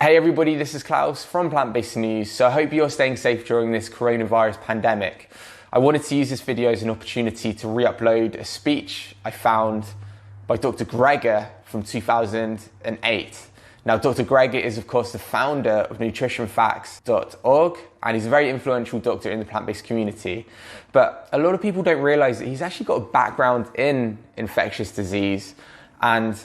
Hey everybody, this is Klaus from Plant-Based News. So I hope you're staying safe during this coronavirus pandemic. I wanted to use this video as an opportunity to re-upload a speech I found by Dr. Greger from 2008. Now, Dr. Greger is of course the founder of nutritionfacts.org, and he's a very influential doctor in the plant-based community. But a lot of people don't realize that he's actually got a background in infectious disease, and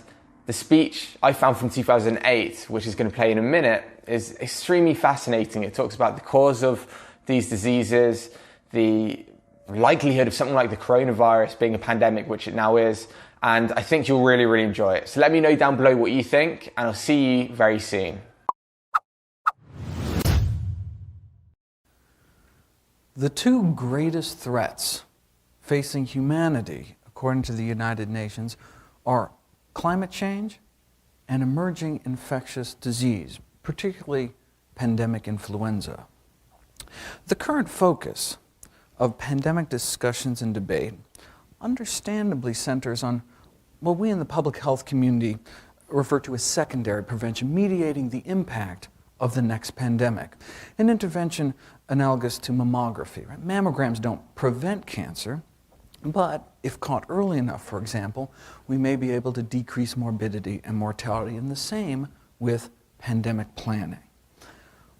the speech I found from 2008, which is going to play in a minute, is extremely fascinating. It talks about the cause of these diseases, the likelihood of something like the coronavirus being a pandemic, which it now is, and I think you'll really, really enjoy it. So let me know down below what you think, and I'll see you very soon. The two greatest threats facing humanity, according to the United Nations, are climate change and emerging infectious disease, particularly pandemic influenza. The current focus of pandemic discussions and debate understandably centers on what we in the public health community refer to as secondary prevention, mediating the impact of the next pandemic. An intervention analogous to mammography. Right? Mammograms don't prevent cancer, but if caught early enough, for example, we may be able to decrease morbidity and mortality, and the same with pandemic planning.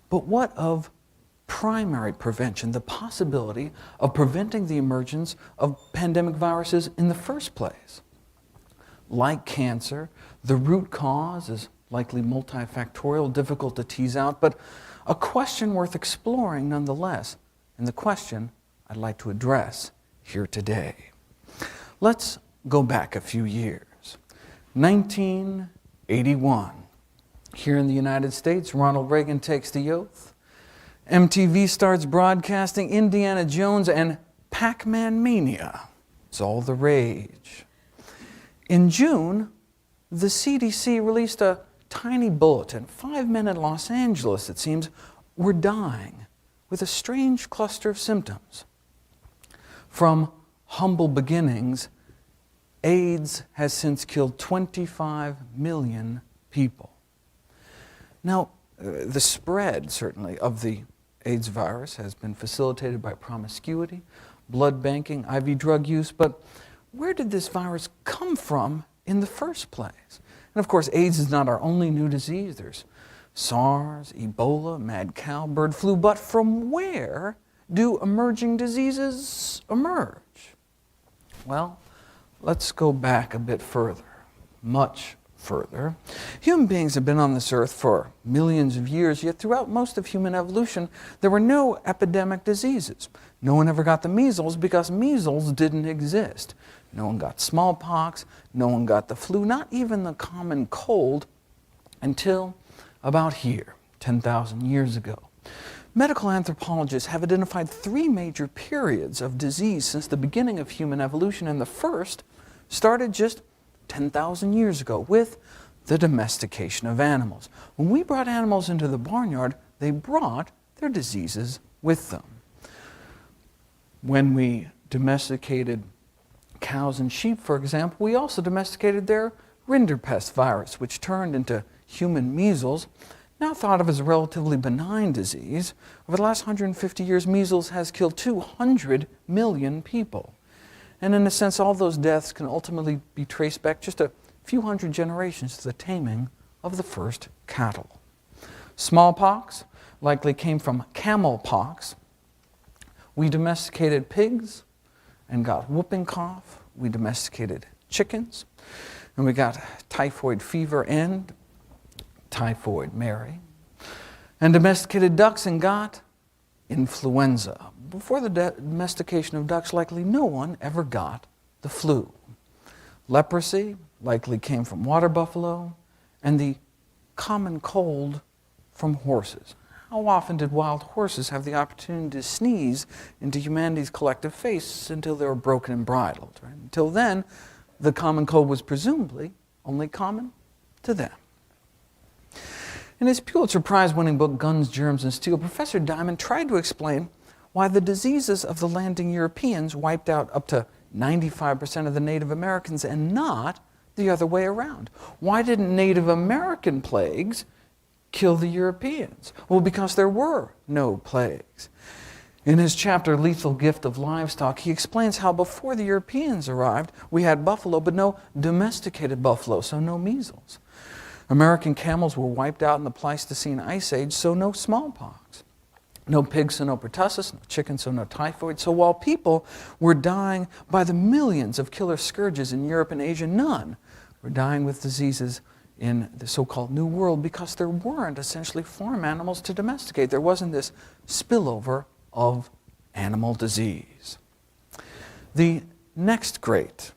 But what of primary prevention, the possibility of preventing the emergence of pandemic viruses in the first place? Like cancer, the root cause is likely multifactorial, difficult to tease out, but a question worth exploring nonetheless, and the question I'd like to address here today. Let's go back a few years. 1981. Here in the United States, Ronald Reagan takes the oath. MTV starts broadcasting Indiana Jones and Pac-Man mania. It's all the rage. In June, the CDC released a tiny bulletin. 5 men in Los Angeles, it seems, were dying with a strange cluster of symptoms. From humble beginnings, AIDS has since killed 25 million people. Now, the spread, certainly, of the AIDS virus has been facilitated by promiscuity, blood banking, IV drug use, but where did this virus come from in the first place? And of course, AIDS is not our only new disease. There's SARS, Ebola, mad cow, bird flu, but from where do emerging diseases emerge? Well, let's go back a bit further, much further. Human beings have been on this earth for millions of years, yet throughout most of human evolution, there were no epidemic diseases. No one ever got the measles because measles didn't exist. No one got smallpox, no one got the flu, not even the common cold, until about here, 10,000 years ago. Medical anthropologists have identified 3 major periods of disease since the beginning of human evolution, and the first started just 10,000 years ago with the domestication of animals. When we brought animals into the barnyard, they brought their diseases with them. When we domesticated cows and sheep, for example, we also domesticated their rinderpest virus, which turned into human measles, now thought of as a relatively benign disease. Over the last 150 years, measles has killed 200 million people. And in a sense, all those deaths can ultimately be traced back just a few hundred generations to the taming of the first cattle. Smallpox likely came from camel pox. We domesticated pigs and got whooping cough. We domesticated chickens, and we got typhoid fever and typhoid Mary, and domesticated ducks and got influenza. Before the domestication of ducks, likely no one ever got the flu. Leprosy likely came from water buffalo, and the common cold from horses. How often did wild horses have the opportunity to sneeze into humanity's collective face until they were broken and bridled? Right? Until then, the common cold was presumably only common to them. In his Pulitzer Prize-winning book, Guns, Germs, and Steel, Professor Diamond tried to explain why the diseases of the landing Europeans wiped out up to 95% of the Native Americans and not the other way around. Why didn't Native American plagues kill the Europeans? Well, because there were no plagues. In his chapter, Lethal Gift of Livestock, he explains how before the Europeans arrived, we had buffalo, but no domesticated buffalo, so no measles. American camels were wiped out in the Pleistocene Ice Age, so no smallpox. No pigs, so no pertussis, no chickens, so no typhoid. So while people were dying by the millions of killer scourges in Europe and Asia, none were dying with diseases in the so-called New World because there weren't essentially farm animals to domesticate. There wasn't this spillover of animal disease. The next great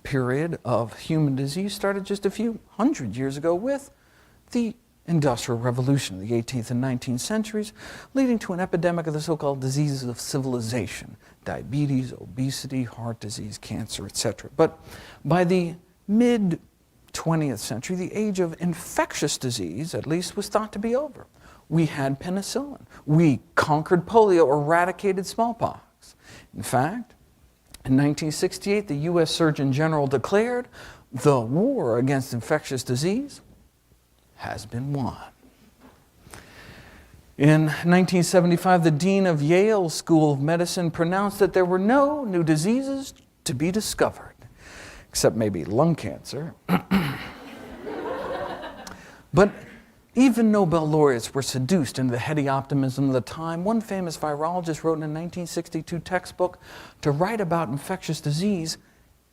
period of human disease started just a few hundred years ago with the Industrial Revolution of the 18th and 19th centuries, leading to an epidemic of the so-called diseases of civilization: diabetes, obesity, heart disease, cancer, etc. But by the mid-20th century, the age of infectious disease, at least, was thought to be over. We had penicillin. We conquered polio, eradicated smallpox. In fact, in 1968, the U.S. Surgeon General declared the war against infectious disease has been won. In 1975, the dean of Yale School of Medicine pronounced that there were no new diseases to be discovered, except maybe lung cancer. But even Nobel laureates were seduced into the heady optimism of the time. One famous virologist wrote in a 1962 textbook, to write about infectious disease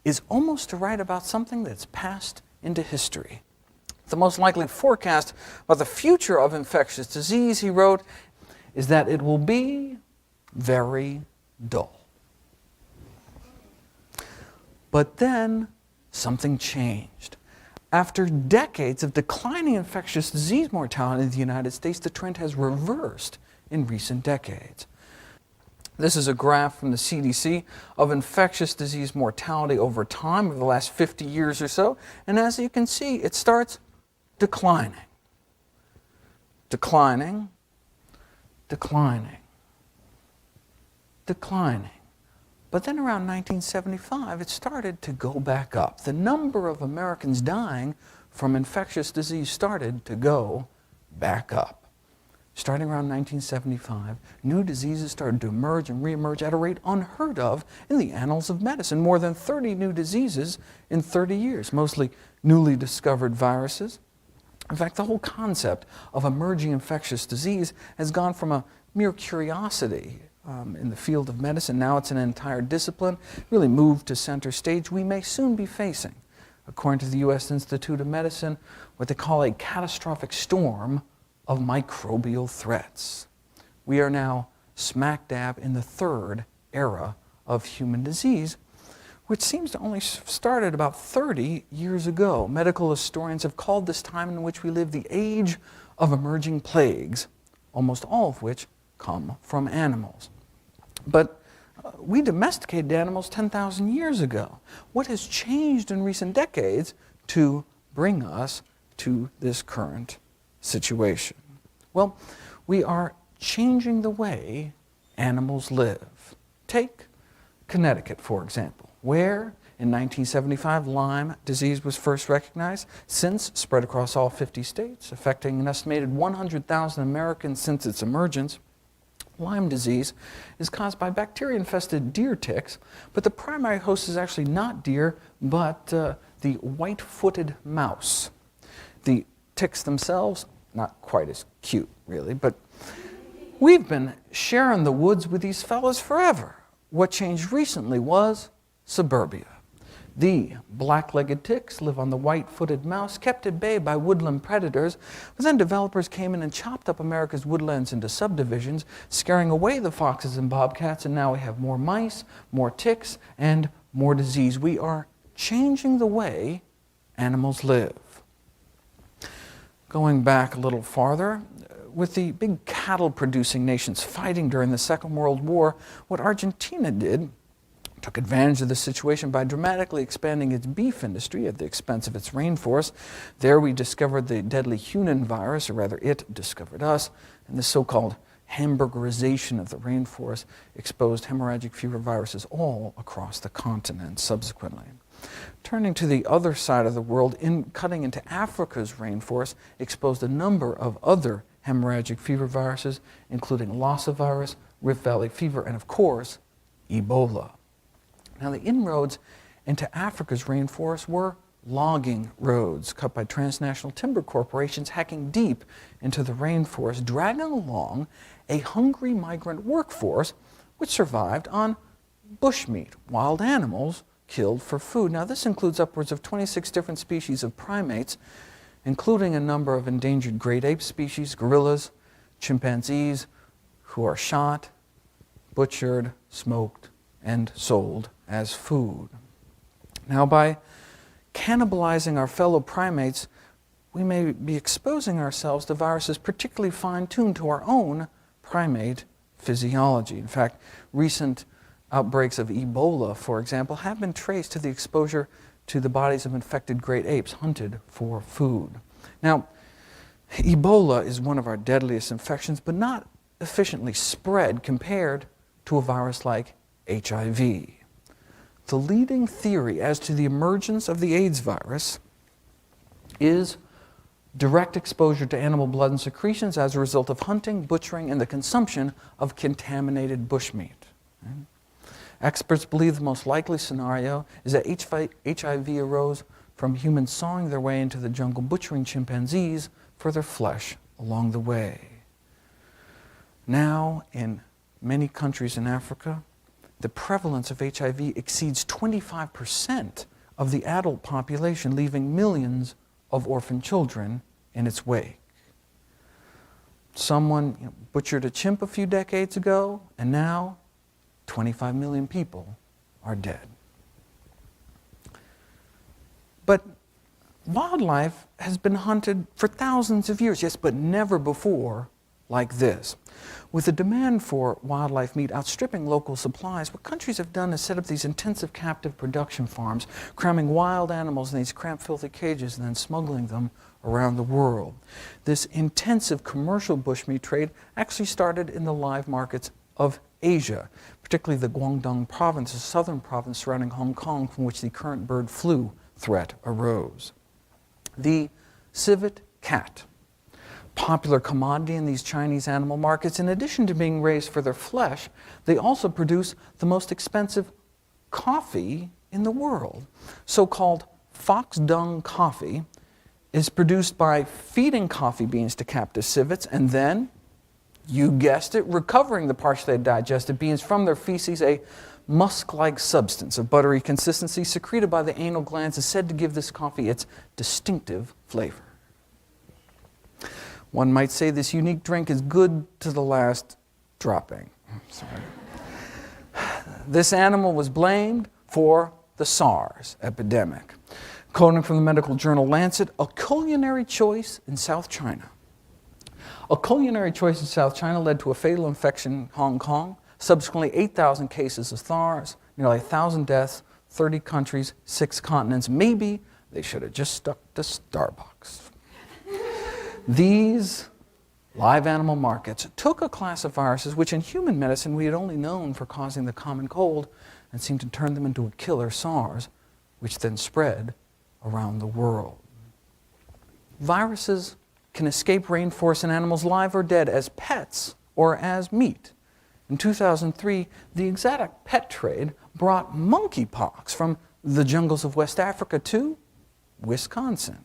is almost to write about something that's passed into history. The most likely forecast about the future of infectious disease, he wrote, is that it will be very dull. But then something changed. After decades of declining infectious disease mortality in the United States, the trend has reversed in recent decades. This is a graph from the CDC of infectious disease mortality over time, over the last 50 years or so. And as you can see, it starts declining, declining, declining, declining. But then around 1975, it started to go back up. The number of Americans dying from infectious disease started to go back up. Starting around 1975, new diseases started to emerge and reemerge at a rate unheard of in the annals of medicine. More than 30 new diseases in 30 years, mostly newly discovered viruses. In fact, the whole concept of emerging infectious disease has gone from a mere curiosity in the field of medicine. Now it's an entire discipline, really moved to center stage. We may soon be facing, according to the U.S. Institute of Medicine, what they call a catastrophic storm of microbial threats. We are now smack dab in the third era of human disease, which seems to only started about 30 years ago. Medical historians have called this time in which we live the age of emerging plagues, almost all of which come from animals. But we domesticated animals 10,000 years ago. What has changed in recent decades to bring us to this current situation? Well, we are changing the way animals live. Take Connecticut, for example, where in 1975 Lyme disease was first recognized, since spread across all 50 states, affecting an estimated 100,000 Americans since its emergence. Lyme disease is caused by bacteria-infested deer ticks, but the primary host is actually not deer, but the white-footed mouse. The ticks themselves, not quite as cute, really, but we've been sharing the woods with these fellas forever. What changed recently was suburbia. The black-legged ticks live on the white-footed mouse, kept at bay by woodland predators, but then developers came in and chopped up America's woodlands into subdivisions, scaring away the foxes and bobcats, and now we have more mice, more ticks, and more disease. We are changing the way animals live. Going back a little farther, with the big cattle-producing nations fighting during the Second World War, what Argentina did took advantage of the situation by dramatically expanding its beef industry at the expense of its rainforest. There we discovered the deadly Hunan virus, or rather it discovered us, and the so-called hamburgerization of the rainforest exposed hemorrhagic fever viruses all across the continent subsequently. Turning to the other side of the world, cutting into Africa's rainforest exposed a number of other hemorrhagic fever viruses, including Lassa virus, Rift Valley fever, and of course, Ebola. Now, the inroads into Africa's rainforest were logging roads cut by transnational timber corporations hacking deep into the rainforest, dragging along a hungry migrant workforce which survived on bushmeat, wild animals killed for food. Now, this includes upwards of 26 different species of primates, including a number of endangered great ape species, gorillas, chimpanzees, who are shot, butchered, smoked, and sold as food. Now, by cannibalizing our fellow primates, we may be exposing ourselves to viruses particularly fine-tuned to our own primate physiology. In fact, recent outbreaks of Ebola, for example, have been traced to the exposure to the bodies of infected great apes hunted for food. Now, Ebola is one of our deadliest infections, but not efficiently spread compared to a virus like HIV. The leading theory as to the emergence of the AIDS virus is direct exposure to animal blood and secretions as a result of hunting, butchering, and the consumption of contaminated bushmeat. Experts believe the most likely scenario is that HIV arose from humans sawing their way into the jungle, butchering chimpanzees for their flesh along the way. Now, in many countries in Africa, the prevalence of HIV exceeds 25% of the adult population, leaving millions of orphan children in its wake. Someone butchered a chimp a few decades ago, and now 25 million people are dead. But wildlife has been hunted for thousands of years, yes, but never before like this. With the demand for wildlife meat outstripping local supplies, what countries have done is set up these intensive captive production farms, cramming wild animals in these cramped, filthy cages and then smuggling them around the world. This intensive commercial bushmeat trade actually started in the live markets of Asia, particularly the Guangdong province, a southern province surrounding Hong Kong, from which the current bird flu threat arose. The civet cat, popular commodity in these Chinese animal markets, in addition to being raised for their flesh, they also produce the most expensive coffee in the world. So-called fox dung coffee is produced by feeding coffee beans to captive civets and then, you guessed it, recovering the partially digested beans from their feces, a musk-like substance of buttery consistency secreted by the anal glands is said to give this coffee its distinctive flavor. One might say this unique drink is good to the last dropping. Sorry. This animal was blamed for the SARS epidemic. Quoting from the medical journal Lancet, a culinary choice in South China. A culinary choice in South China led to a fatal infection in Hong Kong, subsequently 8,000 cases of SARS, nearly 1,000 deaths, 30 countries, 6 continents. Maybe they should have just stuck to Starbucks. These live animal markets took a class of viruses which in human medicine we had only known for causing the common cold and seemed to turn them into a killer, SARS, which then spread around the world. Viruses can escape rainforests and animals live or dead as pets or as meat. In 2003, the exotic pet trade brought monkeypox from the jungles of West Africa to Wisconsin.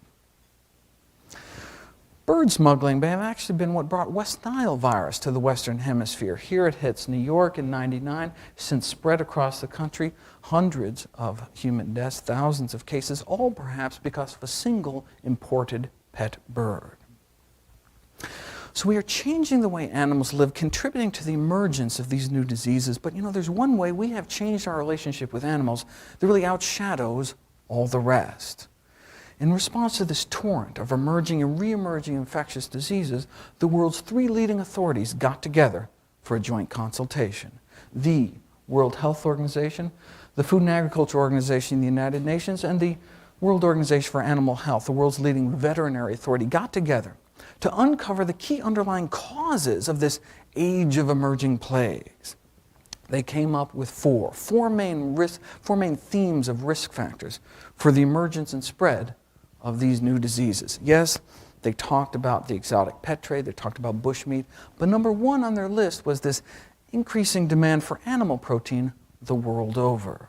Bird smuggling may have actually been what brought West Nile virus to the Western Hemisphere. Here it hits New York in '99, since spread across the country, hundreds of human deaths, thousands of cases, all perhaps because of a single imported pet bird. So we are changing the way animals live, contributing to the emergence of these new diseases. But there's one way we have changed our relationship with animals that really outshadows all the rest. In response to this torrent of emerging and re-emerging infectious diseases, the world's 3 leading authorities got together for a joint consultation. The World Health Organization, the Food and Agriculture Organization in the United Nations, and the World Organization for Animal Health, the world's leading veterinary authority, got together to uncover the key underlying causes of this age of emerging plagues. they came up with four main themes of risk factors for the emergence and spread of these new diseases. Yes, they talked about the exotic pet trade, they talked about bushmeat, but number one on their list was this increasing demand for animal protein the world over.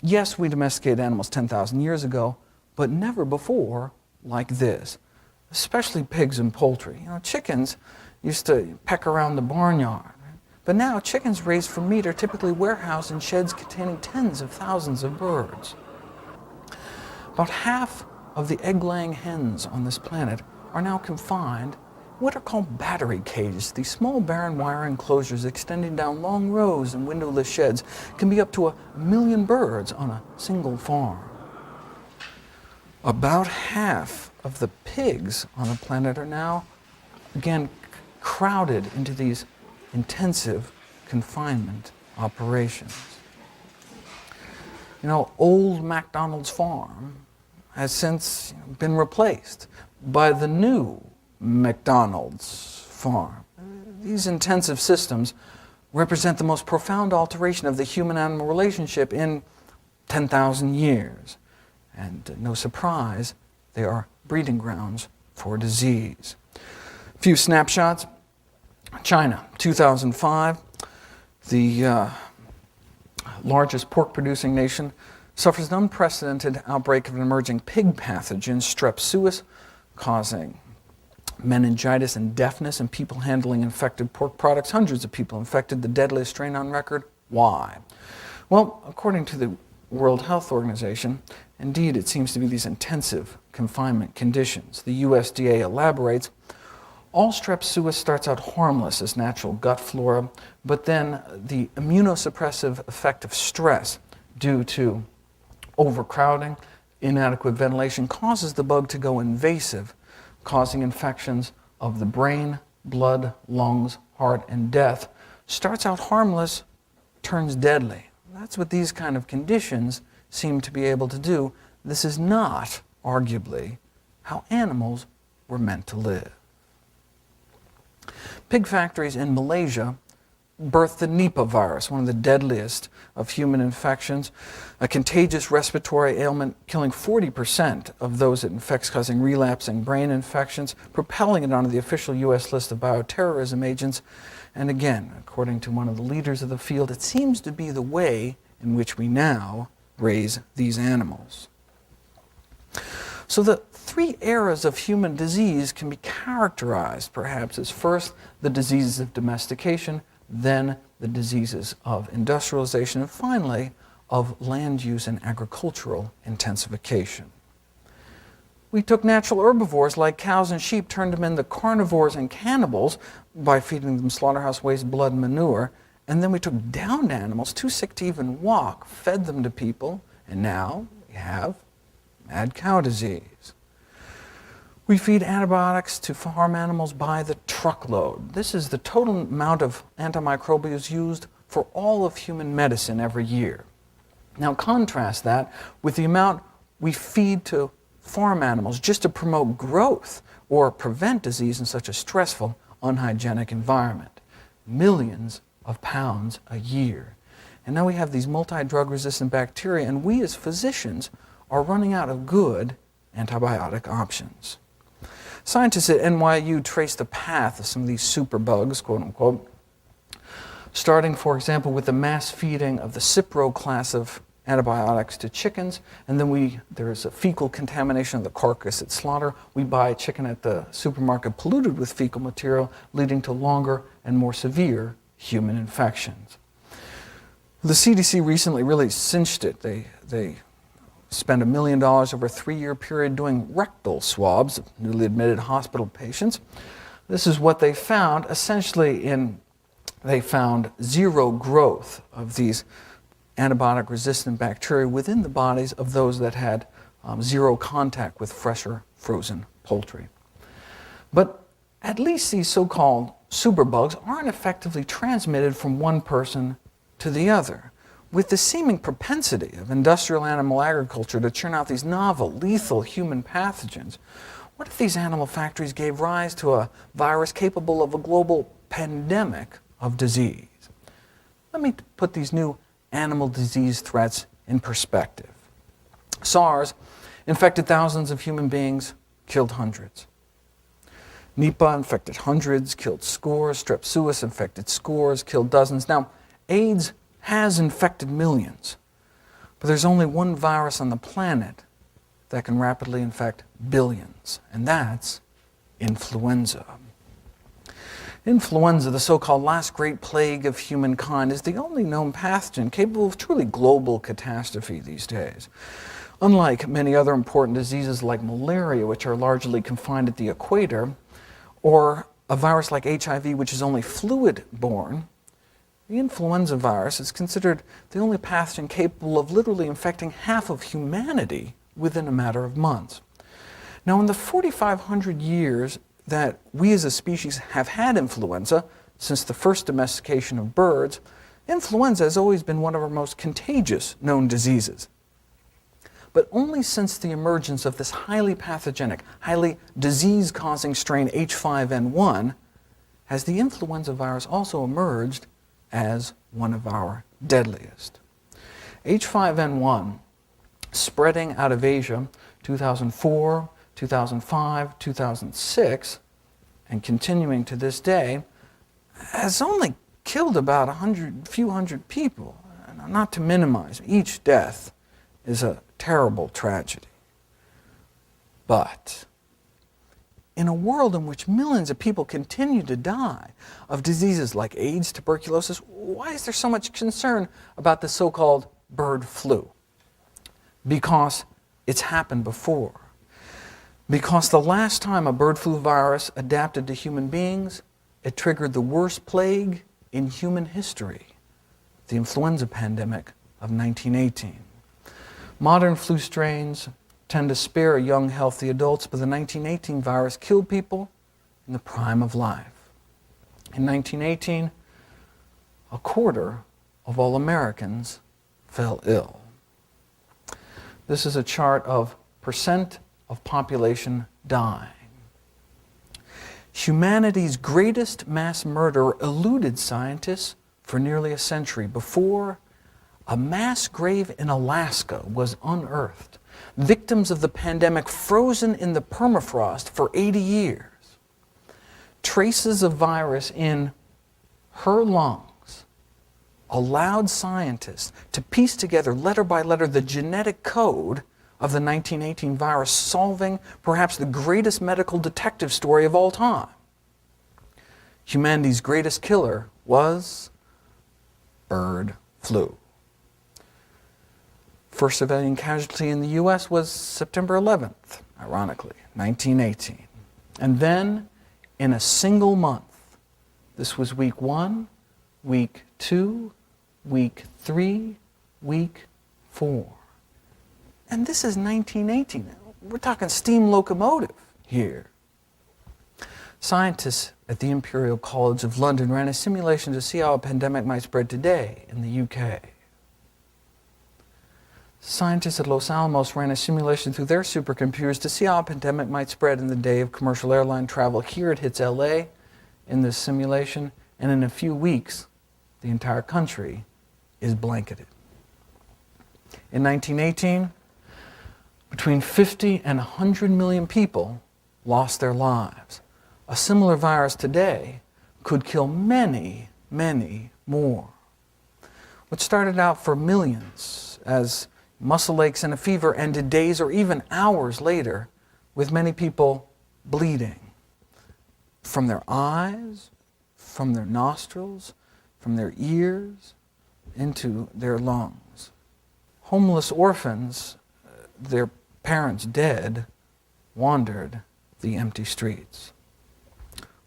Yes, we domesticated animals 10,000 years ago, but never before like this, especially pigs and poultry. You know, chickens used to peck around the barnyard, right? But now chickens raised for meat are typically warehoused in sheds containing tens of thousands of birds. About half of the egg-laying hens on this planet are now confined in what are called battery cages. These small barren wire enclosures extending down long rows and windowless sheds can be up to 1 million birds on a single farm. About half of the pigs on the planet are now, again, crowded into these intensive confinement operations. You know, old McDonald's farm has since been replaced by the new McDonald's farm. These intensive systems represent the most profound alteration of the human-animal relationship in 10,000 years. And no surprise, they are breeding grounds for disease. A few snapshots. China, 2005, the largest pork-producing nation, suffers an unprecedented outbreak of an emerging pig pathogen, strep suis, causing meningitis and deafness in people handling infected pork products. Hundreds of people infected, the deadliest strain on record. Why? Well, according to the World Health Organization, indeed it seems to be these intensive confinement conditions. The USDA elaborates, all strep suis starts out harmless as natural gut flora, but then the immunosuppressive effect of stress due to overcrowding, inadequate ventilation causes the bug to go invasive, causing infections of the brain, blood, lungs, heart, and death. Starts out harmless, turns deadly. That's what these kind of conditions seem to be able to do. This is not, arguably, how animals were meant to live. Pig factories in Malaysia birthed the Nipah virus, one of the deadliest of human infections, a contagious respiratory ailment killing 40% of those it infects, causing relapsing brain infections, propelling it onto the official U.S. list of bioterrorism agents. And again, according to one of the leaders of the field, it seems to be the way in which we now raise these animals. So the three eras of human disease can be characterized perhaps as first the diseases of domestication, then the diseases of industrialization, and finally of land use and agricultural intensification. We took natural herbivores like cows and sheep, turned them into carnivores and cannibals by feeding them slaughterhouse waste, blood, and manure, and then we took downed animals, too sick to even walk, fed them to people, and now we have mad cow disease. We feed antibiotics to farm animals by the truckload. This is the total amount of antimicrobials used for all of human medicine every year. Now contrast that with the amount we feed to farm animals just to promote growth or prevent disease in such a stressful, unhygienic environment. Millions of pounds a year. And now we have these multi-drug resistant bacteria, and we as physicians are running out of good antibiotic options. Scientists at NYU traced the path of some of these superbugs, quote unquote, starting, for example, with the mass feeding of the Cipro class of antibiotics to chickens, and then there's a fecal contamination of the carcass at slaughter. We buy chicken at the supermarket polluted with fecal material, leading to longer and more severe human infections. The CDC recently really cinched it. They spent $1 million over a 3-year period doing rectal swabs of newly admitted hospital patients. This is what they found. Essentially, they found zero growth of these antibiotic-resistant bacteria within the bodies of those that had zero contact with fresh or frozen poultry. But at least these so-called superbugs aren't effectively transmitted from one person to the other. With the seeming propensity of industrial animal agriculture to churn out these novel, lethal human pathogens, what if these animal factories gave rise to a virus capable of a global pandemic of disease? Let me put these new animal disease threats in perspective. SARS infected thousands of human beings, killed hundreds. Nipah infected hundreds, killed scores. Strep suis infected scores, killed dozens. Now, AIDS has infected millions, but there's only one virus on the planet that can rapidly infect billions, and that's influenza. Influenza, the so-called last great plague of humankind, is the only known pathogen capable of truly global catastrophe these days. Unlike many other important diseases like malaria, which are largely confined at the equator, or a virus like HIV, which is only fluid-borne, the influenza virus is considered the only pathogen capable of literally infecting half of humanity within a matter of months. Now, in the 4,500 years that we as a species have had influenza, since the first domestication of birds, influenza has always been one of our most contagious known diseases. But only since the emergence of this highly pathogenic, highly disease-causing strain H5N1 has the influenza virus also emerged as one of our deadliest. H5N1, spreading out of Asia 2004, 2005, 2006, and continuing to this day, has only killed about a few hundred people. Not to minimize, each death is a terrible tragedy. But in a world in which millions of people continue to die of diseases like AIDS, tuberculosis, why is there so much concern about the so-called bird flu? Because it's happened before. Because the last time a bird flu virus adapted to human beings, it triggered the worst plague in human history, the influenza pandemic of 1918. Modern flu strains tend to spare young, healthy adults, but the 1918 virus killed people in the prime of life. In 1918, a quarter of all Americans fell ill. This is a chart of percent of population dying. Humanity's greatest mass murder eluded scientists for nearly a century before a mass grave in Alaska was unearthed. Victims of the pandemic frozen in the permafrost for 80 years. Traces of virus in her lungs allowed scientists to piece together letter by letter the genetic code of the 1918 virus, solving perhaps the greatest medical detective story of all time. Humanity's greatest killer was bird flu. First civilian casualty in the U.S. was September 11th, ironically, 1918. And then, in a single month, this was week 1, week 2, week 3, week 4. And this is 1918. We're talking steam locomotive here. Scientists at the Imperial College of London ran a simulation to see how a pandemic might spread today in the UK. Scientists at Los Alamos ran a simulation through their supercomputers to see how a pandemic might spread in the day of commercial airline travel. Here it hits LA in this simulation, and in a few weeks, the entire country is blanketed. In 1918, between 50 and 100 million people lost their lives. A similar virus today could kill many, many more. What started out for millions as muscle aches and a fever ended days or even hours later, with many people bleeding from their eyes, from their nostrils, from their ears, into their lungs. Homeless orphans, their parents dead, wandered the empty streets.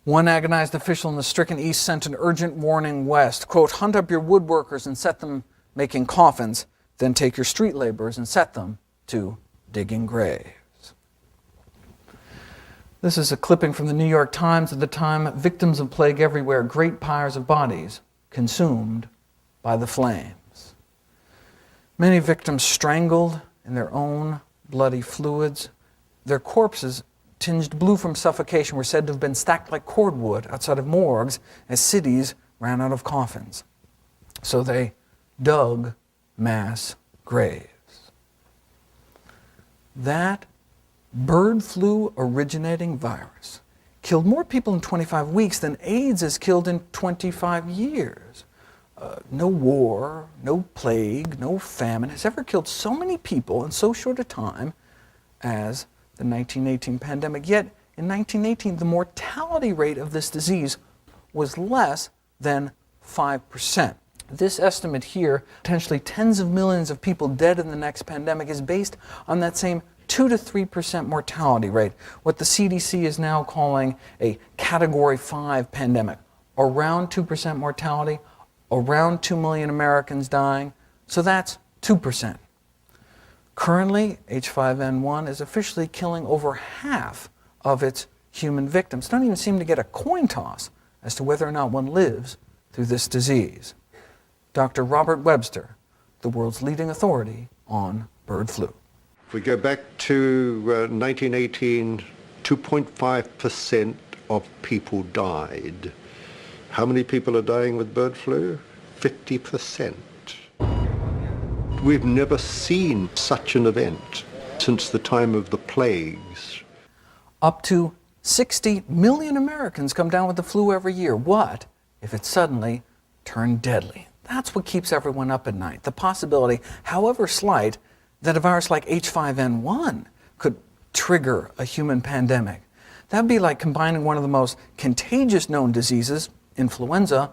One agonized official in the stricken East sent an urgent warning west, quote, "Hunt up your woodworkers and set them making coffins, then take your street laborers and set them to digging graves." This is a clipping from the New York Times at the time. Victims of plague everywhere, great pyres of bodies consumed by the flames. Many victims strangled in their own bloody fluids. Their corpses, tinged blue from suffocation, were said to have been stacked like cordwood outside of morgues as cities ran out of coffins. So they dug mass graves. That bird flu originating virus killed more people in 25 weeks than AIDS has killed in 25 years. No war, no plague, no famine has ever killed so many people in so short a time as the 1918 pandemic. Yet, in 1918, the mortality rate of this disease was less than 5%. This estimate here, potentially tens of millions of people dead in the next pandemic, is based on that same 2 to 3% mortality rate, what the CDC is now calling a Category 5 pandemic. Around 2% mortality, around 2 million Americans dying, so that's 2%. Currently, H5N1 is officially killing over half of its human victims. Don't even seem to get a coin toss as to whether or not one lives through this disease. Dr. Robert Webster, the world's leading authority on bird flu. If we go back to 1918, 2.5% of people died. How many people are dying with bird flu? 50%. We've never seen such an event since the time of the plagues. Up to 60 million Americans come down with the flu every year. What if it suddenly turned deadly? That's what keeps everyone up at night. The possibility, however slight, that a virus like H5N1 could trigger a human pandemic. That'd be like combining one of the most contagious known diseases, influenza,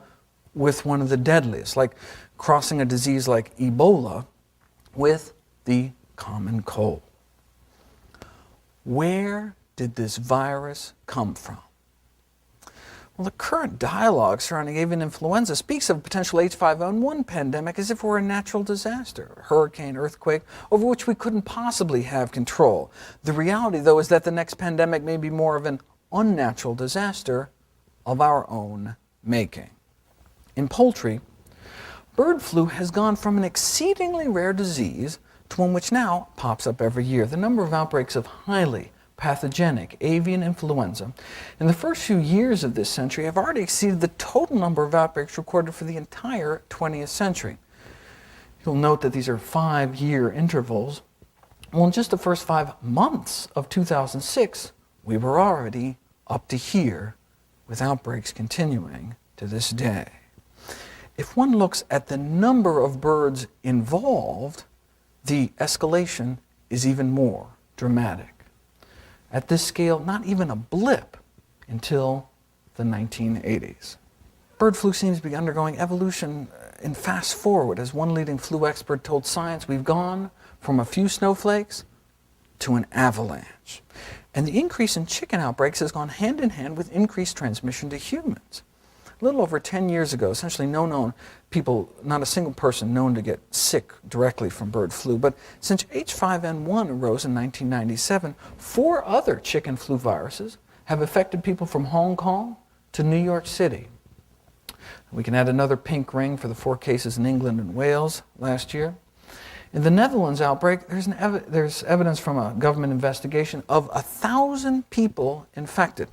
with one of the deadliest, like crossing a disease like Ebola with the common cold. Where did this virus come from? Well, the current dialogue surrounding avian influenza speaks of a potential H5N1 pandemic as if it were a natural disaster, a hurricane, earthquake, over which we couldn't possibly have control. The reality, though, is that the next pandemic may be more of an unnatural disaster of our own making. In poultry, bird flu has gone from an exceedingly rare disease to one which now pops up every year. The number of outbreaks of highly pathogenic avian influenza in the first few years of this century have already exceeded the total number of outbreaks recorded for the entire 20th century. You'll note that these are 5-year intervals. Well, in just the first 5 months of 2006, we were already up to here, with outbreaks continuing to this day. If one looks at the number of birds involved, the escalation is even more dramatic. At this scale, not even a blip until the 1980s. Bird flu seems to be undergoing evolution in fast forward. As one leading flu expert told Science, we've gone from a few snowflakes to an avalanche. And the increase in chicken outbreaks has gone hand in hand with increased transmission to humans. A little over 10 years ago, essentially no known people, not a single person known to get sick directly from bird flu. But since H5N1 arose in 1997, 4 other chicken flu viruses have affected people from Hong Kong to New York City. We can add another pink ring for the 4 cases in England and Wales last year. In the Netherlands outbreak, there's evidence from a government investigation of 1,000 people infected,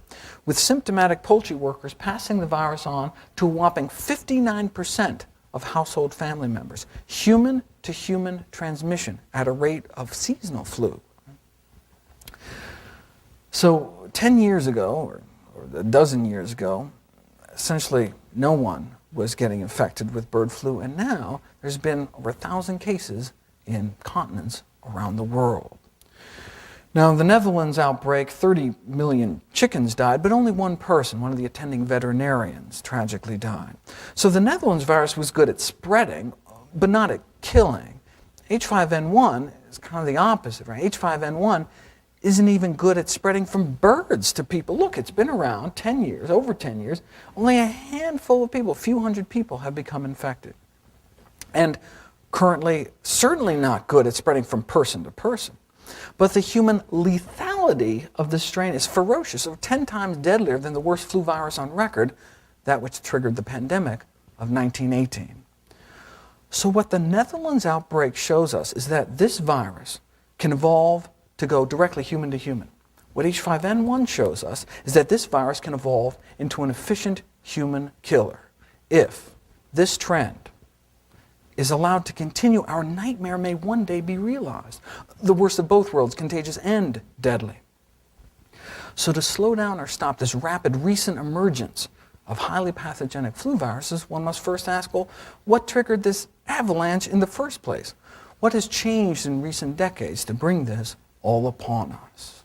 with symptomatic poultry workers passing the virus on to a whopping 59% of household family members. Human-to-human transmission at a rate of seasonal flu. So 10 years ago, or a dozen years ago, essentially no one was getting infected with bird flu, and now there's been over 1,000 cases in continents around the world. Now, in the Netherlands outbreak, 30 million chickens died, but only one person, one of the attending veterinarians, tragically died. So the Netherlands virus was good at spreading, but not at killing. H5N1 is kind of the opposite, right? H5N1 isn't even good at spreading from birds to people. Look, it's been around 10 years, over 10 years. Only a handful of people, a few hundred people, have become infected. And currently, certainly not good at spreading from person to person. But the human lethality of this strain is ferocious, over 10 times deadlier than the worst flu virus on record, that which triggered the pandemic of 1918. So what the Netherlands outbreak shows us is that this virus can evolve to go directly human to human. What H5N1 shows us is that this virus can evolve into an efficient human killer if this trend is allowed to continue, our nightmare may one day be realized. The worst of both worlds, contagious and deadly. So to slow down or stop this rapid recent emergence of highly pathogenic flu viruses, one must first ask, well, what triggered this avalanche in the first place? What has changed in recent decades to bring this all upon us?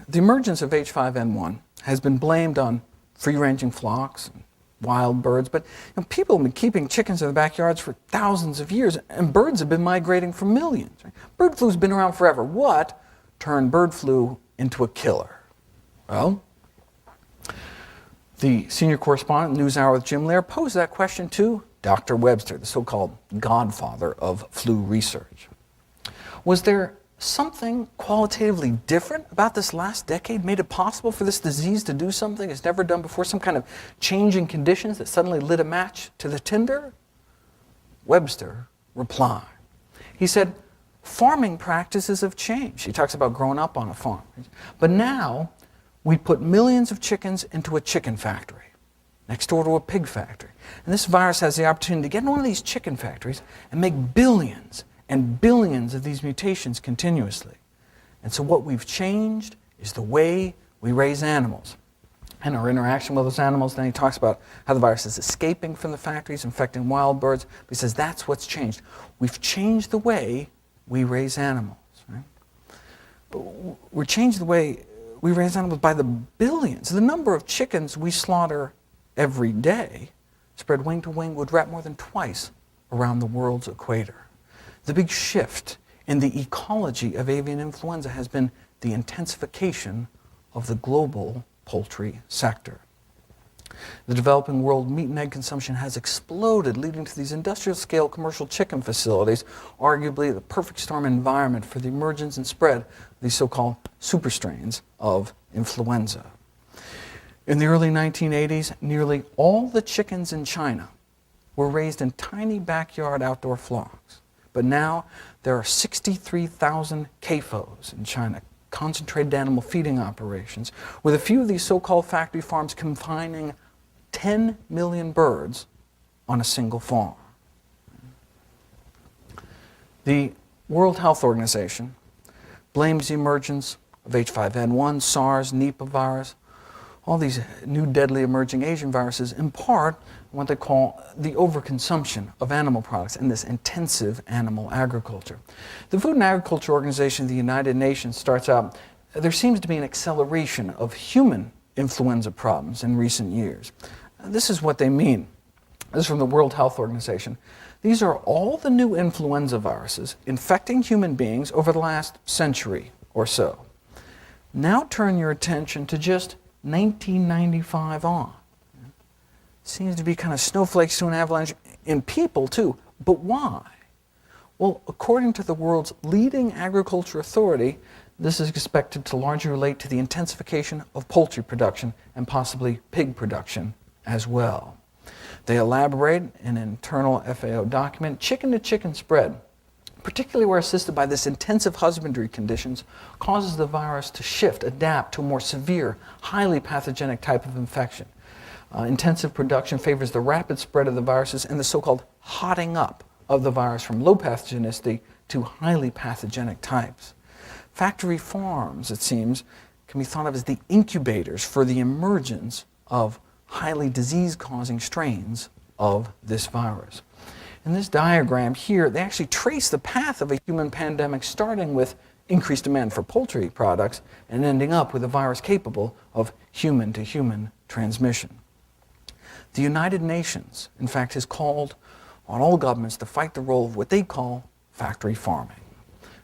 The emergence of H5N1 has been blamed on free-ranging flocks and wild birds, but people have been keeping chickens in the backyards for thousands of years, and birds have been migrating for millions. Right? Bird flu's been around forever. What turned bird flu into a killer? Well, the senior correspondent, NewsHour with Jim Lehrer, posed that question to Dr. Webster, the so-called godfather of flu research. Was there something qualitatively different about this last decade made it possible for this disease to do something it's never done before, some kind of change in conditions that suddenly lit a match to the tinder? Webster replied. He said, farming practices have changed. He talks about growing up on a farm. But now, we put millions of chickens into a chicken factory, next door to a pig factory. And this virus has the opportunity to get in one of these chicken factories and make billions and billions of these mutations continuously. And so what we've changed is the way we raise animals and our interaction with those animals. Then he talks about how the virus is escaping from the factories, infecting wild birds. But he says that's what's changed. We've changed the way we raise animals. Right? But we're changed the way we raise animals by the billions. The number of chickens we slaughter every day, spread wing to wing, would wrap more than twice around the world's equator. The big shift in the ecology of avian influenza has been the intensification of the global poultry sector. The developing world meat and egg consumption has exploded, leading to these industrial-scale commercial chicken facilities, arguably the perfect storm environment for the emergence and spread of these so-called super strains of influenza. In the early 1980s, nearly all the chickens in China were raised in tiny backyard outdoor flocks. But now there are 63,000 CAFOs in China, concentrated animal feeding operations, with a few of these so-called factory farms confining 10 million birds on a single farm. The World Health Organization blames the emergence of H5N1, SARS, Nipah virus, all these new deadly emerging Asian viruses, in part what they call the overconsumption of animal products and this intensive animal agriculture. The Food and Agriculture Organization of the United Nations starts out, there seems to be an acceleration of human influenza problems in recent years. This is what they mean. This is from the World Health Organization. These are all the new influenza viruses infecting human beings over the last century or so. Now turn your attention to just 1995 on. Seems to be kind of snowflakes to an avalanche in people too. But why? Well, according to the world's leading agriculture authority, this is expected to largely relate to the intensification of poultry production and possibly pig production as well. They elaborate in an internal FAO document, chicken-to-chicken spread, particularly where assisted by this intensive husbandry conditions, causes the virus to shift, adapt to a more severe, highly pathogenic type of infection. Intensive production favors the rapid spread of the viruses and the so-called hotting up of the virus from low pathogenicity to highly pathogenic types. Factory farms, it seems, can be thought of as the incubators for the emergence of highly disease-causing strains of this virus. In this diagram here, they actually trace the path of a human pandemic, starting with increased demand for poultry products and ending up with a virus capable of human-to-human transmission. The United Nations, in fact, has called on all governments to fight the role of what they call factory farming.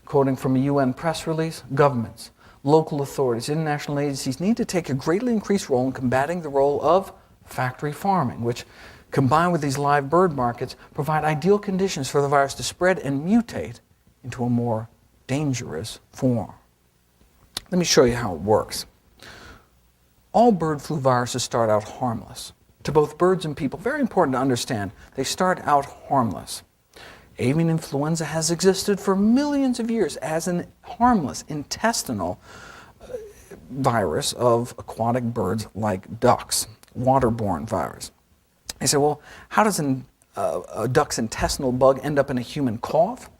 Quoting from a UN press release, governments, local authorities, international agencies need to take a greatly increased role in combating the role of factory farming, which, combined with these live bird markets, provide ideal conditions for the virus to spread and mutate into a more dangerous form. Let me show you how it works. All bird flu viruses start out harmless. To both birds and people, very important to understand, they start out harmless. Avian influenza has existed for millions of years as an harmless intestinal virus of aquatic birds like ducks, waterborne virus. They say, well, how does an a duck's intestinal bug end up in a human cough?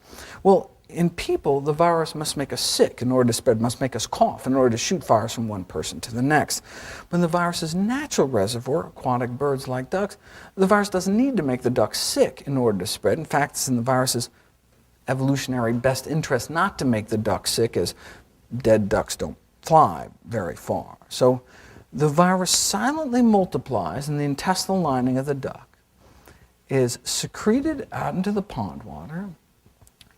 Well, in people, the virus must make us sick in order to spread, must make us cough in order to shoot virus from one person to the next. But in the virus's natural reservoir, aquatic birds like ducks, the virus doesn't need to make the duck sick in order to spread. In fact, it's in the virus's evolutionary best interest not to make the duck sick, as dead ducks don't fly very far. So the virus silently multiplies in the intestinal lining of the duck, is secreted out into the pond water,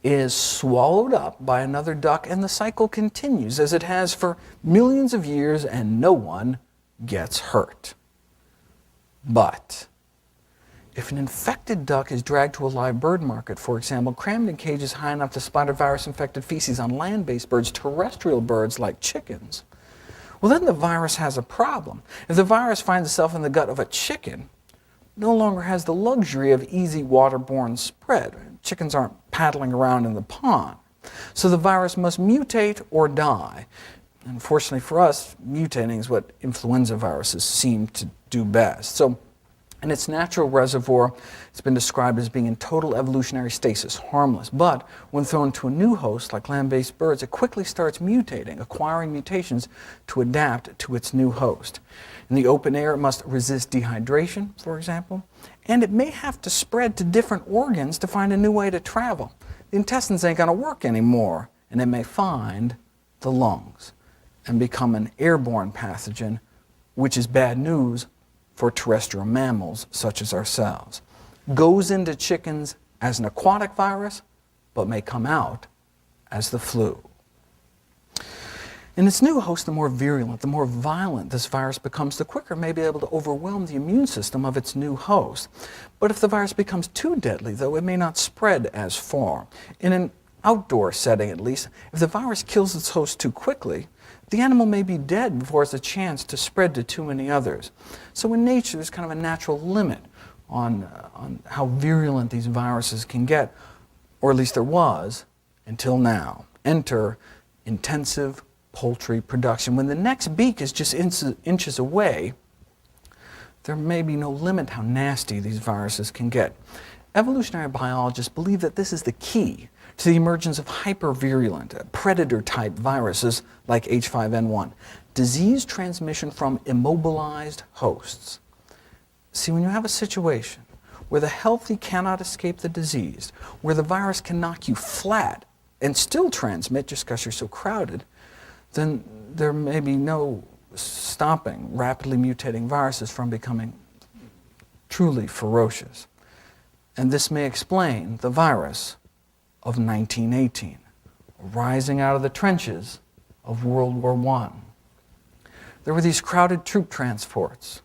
is swallowed up by another duck, and the cycle continues as it has for millions of years, and no one gets hurt. But if an infected duck is dragged to a live bird market, for example, crammed in cages high enough to splatter virus-infected feces on land-based birds, terrestrial birds like chickens, well, then the virus has a problem. If the virus finds itself in the gut of a chicken, it no longer has the luxury of easy waterborne spread. Chickens aren't paddling around in the pond. So the virus must mutate or die. Unfortunately for us, mutating is what influenza viruses seem to do best. So in its natural reservoir, it's been described as being in total evolutionary stasis, harmless. But when thrown to a new host, like land-based birds, it quickly starts mutating, acquiring mutations to adapt to its new host. In the open air, it must resist dehydration, for example, and it may have to spread to different organs to find a new way to travel. The intestines ain't going to work anymore, and it may find the lungs and become an airborne pathogen, which is bad news for terrestrial mammals such as ourselves. Goes into chickens as an aquatic virus, but may come out as the flu. In its new host, the more virulent, the more violent this virus becomes, the quicker it may be able to overwhelm the immune system of its new host. But if the virus becomes too deadly, though, it may not spread as far. In an outdoor setting, at least, if the virus kills its host too quickly, the animal may be dead before it has a chance to spread to too many others. So in nature, there's kind of a natural limit on how virulent these viruses can get, or at least there was until now. Enter intensive poultry production. When the next beak is just inches away, there may be no limit how nasty these viruses can get. Evolutionary biologists believe that this is the key to the emergence of hypervirulent, predator-type viruses like H5N1, disease transmission from immobilized hosts. See, when you have a situation where the healthy cannot escape the diseased, where the virus can knock you flat and still transmit just because you're so crowded, then there may be no stopping rapidly mutating viruses from becoming truly ferocious. And this may explain the virus of 1918, rising out of the trenches of World War I. There were these crowded troop transports.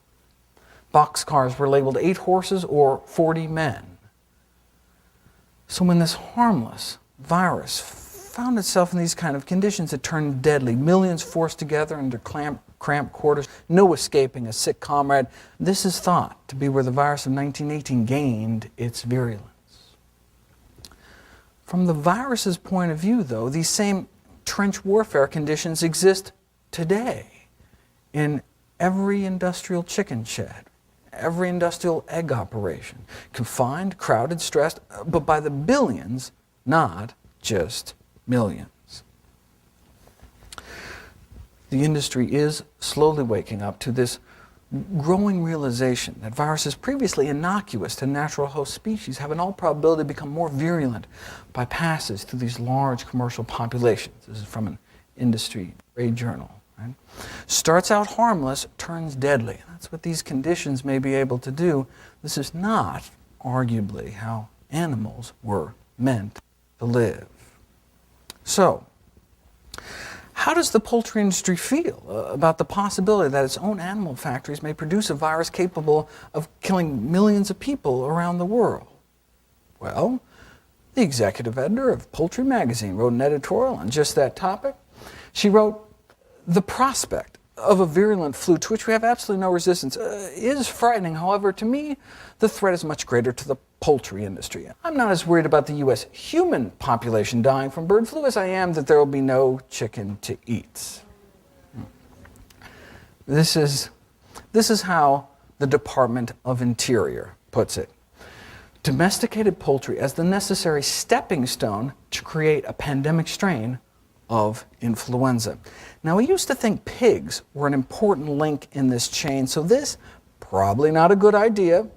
Boxcars were labeled 8 horses or 40 men. So when this harmless virus found itself in these kind of conditions, it turned deadly. Millions forced together under cramped quarters, no escaping a sick comrade. This is thought to be where the virus of 1918 gained its virulence. From the virus's point of view, though, these same trench warfare conditions exist today in every industrial chicken shed, every industrial egg operation. Confined, crowded, stressed, but by the billions, not just millions. The industry is slowly waking up to this growing realization that viruses previously innocuous to natural host species have in all probability become more virulent by passes through these large commercial populations. This is from an industry trade journal. Right? Starts out harmless, turns deadly. That's what these conditions may be able to do. This is not, arguably, how animals were meant to live. So, how does the poultry industry feel about the possibility that its own animal factories may produce a virus capable of killing millions of people around the world? Well, the executive editor of Poultry Magazine wrote an editorial on just that topic. She wrote, "The prospect of a virulent flu to which we have absolutely no resistance is frightening. However, to me, the threat is much greater to the poultry industry. I'm not as worried about the U.S. human population dying from bird flu as I am that there will be no chicken to eat." This is how the Department of Interior puts it. domesticated poultry as the necessary stepping stone to create a pandemic strain of influenza. Now, we used to think pigs were an important link in this chain, so this, probably not a good idea.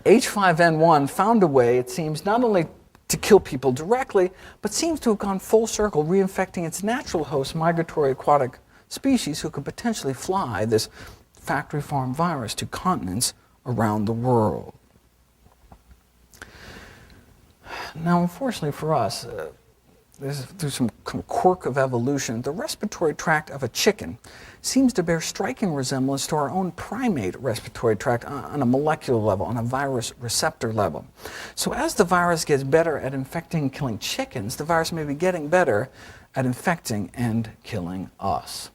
H5N1 found a way, it seems, not only to kill people directly, but seems to have gone full circle, reinfecting its natural host, migratory aquatic species, who could potentially fly this factory farm virus to continents around the world. Now, unfortunately for us, through some quirk of evolution, the respiratory tract of a chicken seems to bear striking resemblance to our own primate respiratory tract on a molecular level, on a virus receptor level. So as the virus gets better at infecting and killing chickens, the virus may be getting better at infecting and killing us.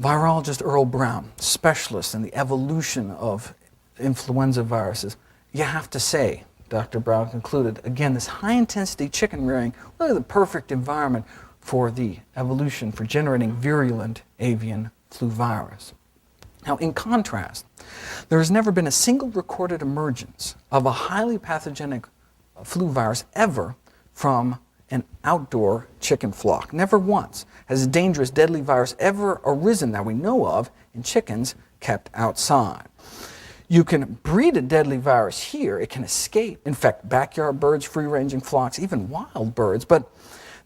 Virologist Earl Brown, specialist in the evolution of influenza viruses, you have to say, Dr. Brown concluded, again, this high-intensity chicken rearing, really the perfect environment for the evolution for generating virulent avian flu virus. Now, in contrast, there has never been a single recorded emergence of a highly pathogenic flu virus ever from an outdoor chicken flock. Never once has a dangerous, deadly virus ever arisen that we know of in chickens kept outside. You can breed a deadly virus here. It can escape, infect backyard birds, free-ranging flocks, even wild birds. But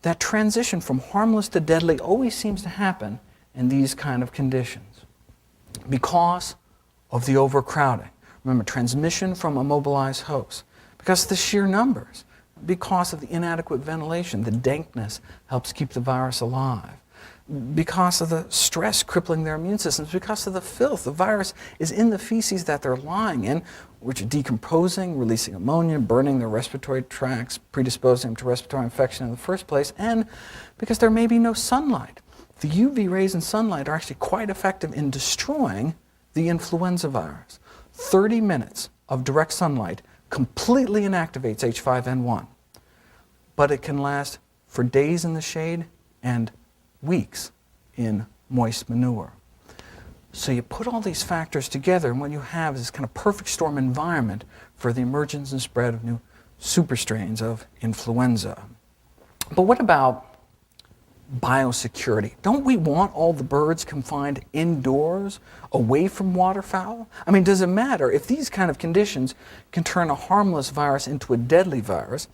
that transition from harmless to deadly always seems to happen in these kind of conditions because of the overcrowding. Remember, transmission from immobilized hosts, because of the sheer numbers, because of the inadequate ventilation. The dankness helps keep the virus alive. Because of the stress crippling their immune systems, because of the filth. The virus is in the feces that they're lying in, which are decomposing, releasing ammonia, burning their respiratory tracts, predisposing them to respiratory infection in the first place, and because there may be no sunlight. The UV rays in sunlight are actually quite effective in destroying the influenza virus. 30 minutes of direct sunlight completely inactivates H5N1, but it can last for days in the shade and weeks in moist manure. So you put all these factors together, and what you have is this kind of perfect storm environment for the emergence and spread of new super strains of influenza. But what about biosecurity? Don't we want all the birds confined indoors, away from waterfowl? I mean, does it matter if these kind of conditions can turn a harmless virus into a deadly virus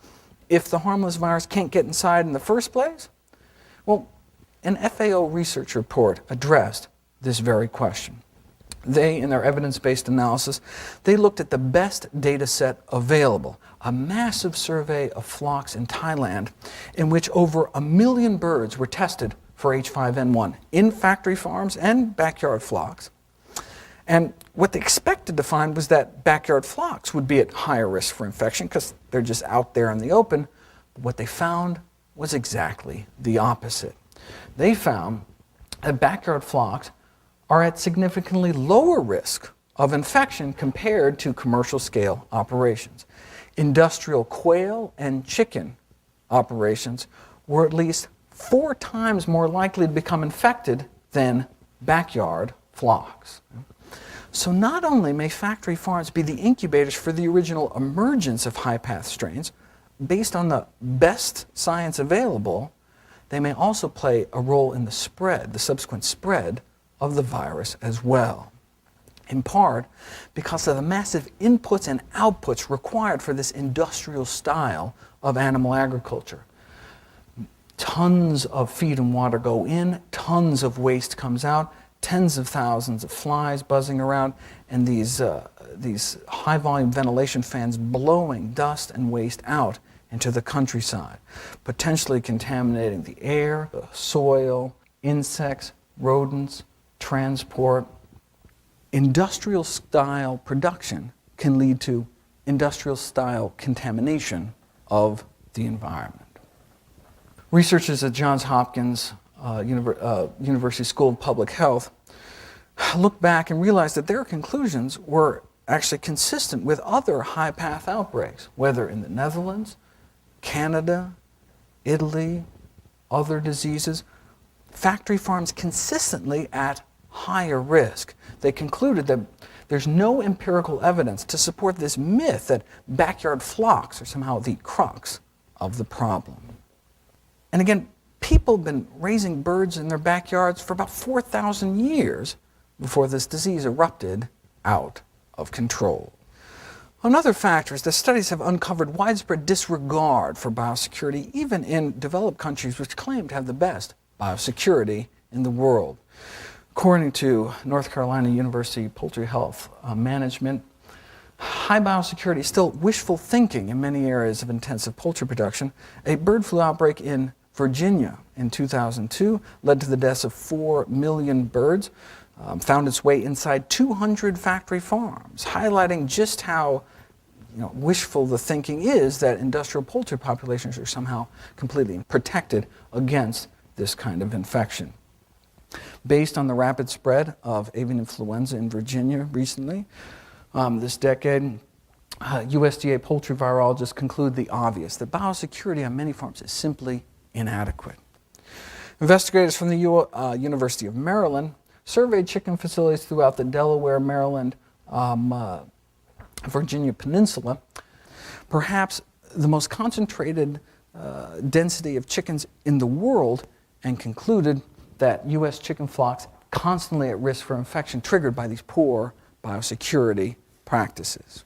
if the harmless virus can't get inside in the first place? Well, an FAO research report addressed this very question. They, in their evidence-based analysis, they looked at the best data set available, a massive survey of flocks in Thailand in which over 1 million birds were tested for H5N1 in factory farms and backyard flocks. And what they expected to find was that backyard flocks would be at higher risk for infection because they're just out there in the open. But what they found was exactly the opposite. They found that backyard flocks are at significantly lower risk of infection compared to commercial scale operations. Industrial quail and chicken operations were at least 4 times more likely to become infected than backyard flocks. So not only may factory farms be the incubators for the original emergence of high-path strains, based on the best science available, they may also play a role in the spread, the subsequent spread of the virus as well. In part because of the massive inputs and outputs required for this industrial style of animal agriculture. Tons of feed and water go in, tons of waste comes out, tens of thousands of flies buzzing around, and these high-volume ventilation fans blowing dust and waste out into the countryside, potentially contaminating the air, the soil, insects, rodents, transport. Industrial-style production can lead to industrial-style contamination of the environment. Researchers at Johns Hopkins University School of Public Health looked back and realized that their conclusions were actually consistent with other high-path outbreaks, whether in the Netherlands, Canada, Italy, other diseases. Factory farms consistently at higher risk. They concluded that there's no empirical evidence to support this myth that backyard flocks are somehow the crux of the problem. And again, people have been raising birds in their backyards for about 4,000 years before this disease erupted out of control. Another factor is that studies have uncovered widespread disregard for biosecurity, even in developed countries which claim to have the best biosecurity in the world. According to North Carolina University Poultry Health Management, high biosecurity is still wishful thinking in many areas of intensive poultry production. A bird flu outbreak in Virginia in 2002 led to the deaths of 4 million birds, found its way inside 200 factory farms, highlighting just how wishful the thinking is that industrial poultry populations are somehow completely protected against this kind of infection. Based on the rapid spread of avian influenza in Virginia recently, this decade, USDA poultry virologists conclude the obvious, that biosecurity on many farms is simply inadequate. Investigators from the University of Maryland surveyed chicken facilities throughout the Delaware, Maryland, Virginia Peninsula, perhaps the most concentrated density of chickens in the world, and concluded that U.S. chicken flocks constantly at risk for infection triggered by these poor biosecurity practices.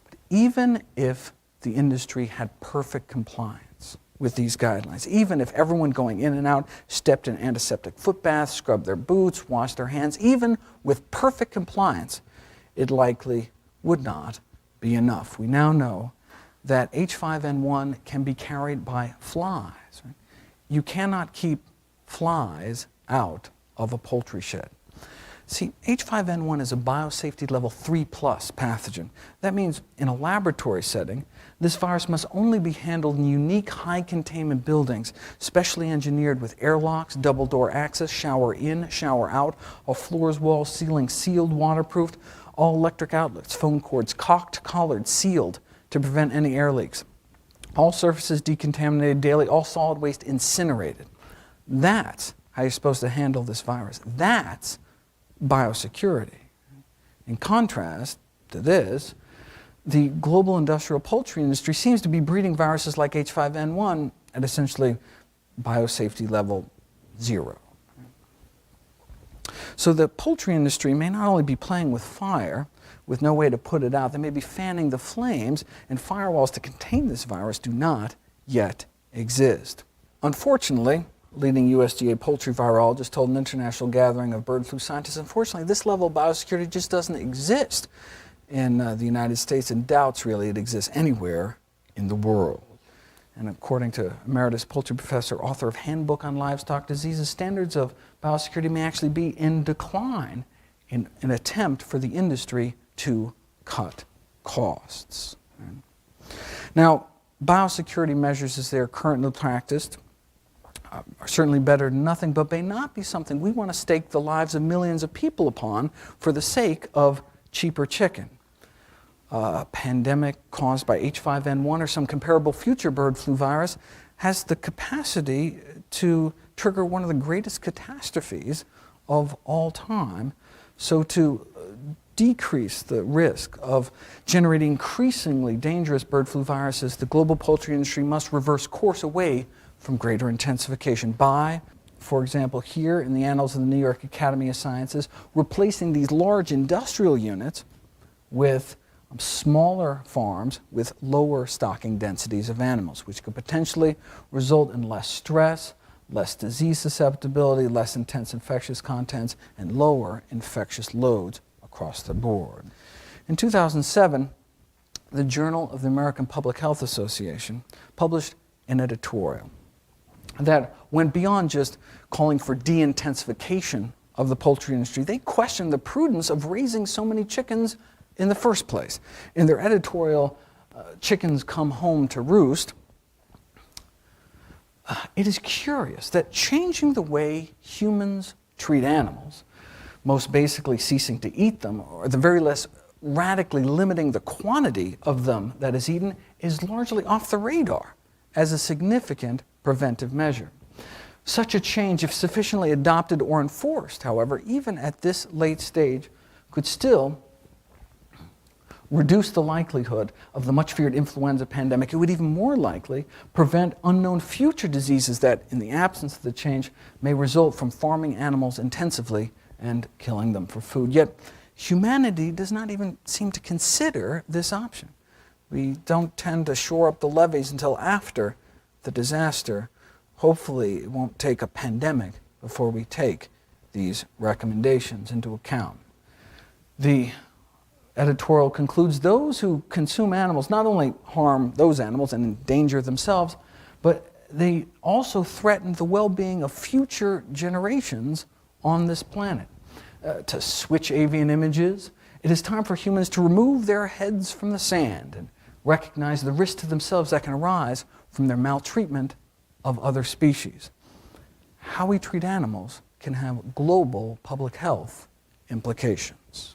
But even if the industry had perfect compliance with these guidelines, even if everyone going in and out stepped in antiseptic foot baths, scrubbed their boots, washed their hands, even with perfect compliance, it likely would not be enough. We now know that H5N1 can be carried by flies. Right? You cannot keep flies out of a poultry shed. See, H5N1 is a biosafety level 3+ pathogen. That means in a laboratory setting, this virus must only be handled in unique high containment buildings, specially engineered with airlocks, double door access, shower in, shower out, all floors, walls, ceilings sealed, waterproofed, all electric outlets, phone cords cocked, collared, sealed to prevent any air leaks. All surfaces decontaminated daily, all solid waste incinerated. That's how you're supposed to handle this virus. That's biosecurity. In contrast to this, the global industrial poultry industry seems to be breeding viruses like H5N1 at essentially biosafety level 0. So the poultry industry may not only be playing with fire, with no way to put it out, they may be fanning the flames, and firewalls to contain this virus do not yet exist. Unfortunately, leading USDA poultry virologist told an international gathering of bird flu scientists, unfortunately, this level of biosecurity just doesn't exist in the United States, and doubts really it exists anywhere in the world. And according to emeritus poultry professor, author of Handbook on Livestock Diseases, standards of biosecurity may actually be in decline in an attempt for the industry to cut costs. Now, biosecurity measures as they are currently practiced are certainly better than nothing, but may not be something we want to stake the lives of millions of people upon for the sake of cheaper chicken. A pandemic caused by H5N1 or some comparable future bird flu virus has the capacity to trigger one of the greatest catastrophes of all time. So to decrease the risk of generating increasingly dangerous bird flu viruses, the global poultry industry must reverse course away from greater intensification by, for example, here in the Annals of the New York Academy of Sciences, replacing these large industrial units with smaller farms with lower stocking densities of animals, which could potentially result in less stress, less disease susceptibility, less intense infectious contents, and lower infectious loads across the board. In 2007, the Journal of the American Public Health Association published an editorial that went beyond just calling for de-intensification of the poultry industry. They questioned the prudence of raising so many chickens in the first place. In their editorial, Chickens Come Home to Roost, it is curious that changing the way humans treat animals, most basically ceasing to eat them, or at the very least radically limiting the quantity of them that is eaten, is largely off the radar as a significant preventive measure. Such a change, if sufficiently adopted or enforced, however, even at this late stage, could still reduce the likelihood of the much-feared influenza pandemic. It would even more likely prevent unknown future diseases that, in the absence of the change, may result from farming animals intensively and killing them for food. Yet, humanity does not even seem to consider this option. We don't tend to shore up the levees until after the disaster. Hopefully, it won't take a pandemic before we take these recommendations into account. The editorial concludes, those who consume animals not only harm those animals and endanger themselves, but they also threaten the well-being of future generations on this planet. To switch avian images, it is time for humans to remove their heads from the sand and recognize the risk to themselves that can arise from their maltreatment of other species. How we treat animals can have global public health implications.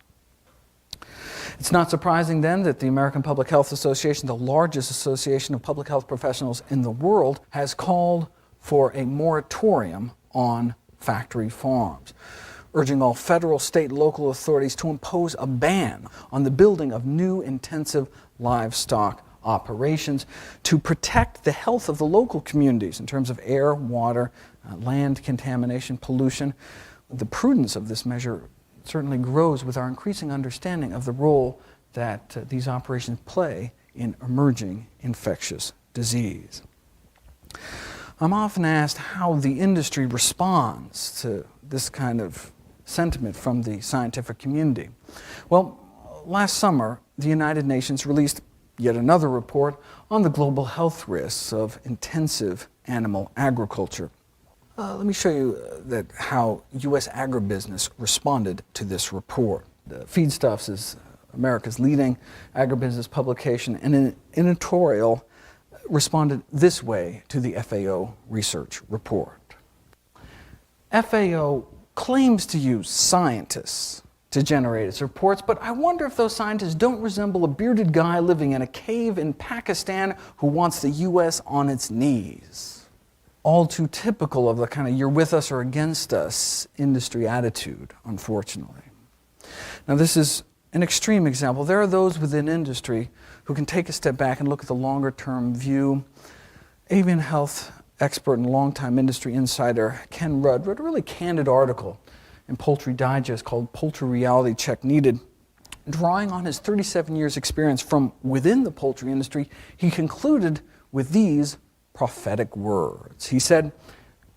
It's not surprising then that the American Public Health Association, the largest association of public health professionals in the world, has called for a moratorium on factory farms, urging all federal, state, and local authorities to impose a ban on the building of new intensive livestock operations to protect the health of the local communities in terms of air, water, land contamination, pollution. The prudence of this measure certainly grows with our increasing understanding of the role that these operations play in emerging infectious disease. I'm often asked how the industry responds to this kind of sentiment from the scientific community. Well, last summer, the United Nations released yet another report on the global health risks of intensive animal agriculture. Let me show you how U.S. agribusiness responded to this report. Feedstuffs is America's leading agribusiness publication, and an editorial responded this way to the FAO research report. FAO claims to use scientists to generate its reports, but I wonder if those scientists don't resemble a bearded guy living in a cave in Pakistan who wants the U.S. on its knees. All too typical of the kind of you're with us or against us industry attitude, unfortunately. Now, this is an extreme example. There are those within industry who can take a step back and look at the longer-term view. Avian health expert and longtime industry insider Ken Rudd wrote a really candid article in Poultry Digest called Poultry Reality Check Needed. Drawing on his 37 years experience from within the poultry industry, he concluded with these prophetic words. He said,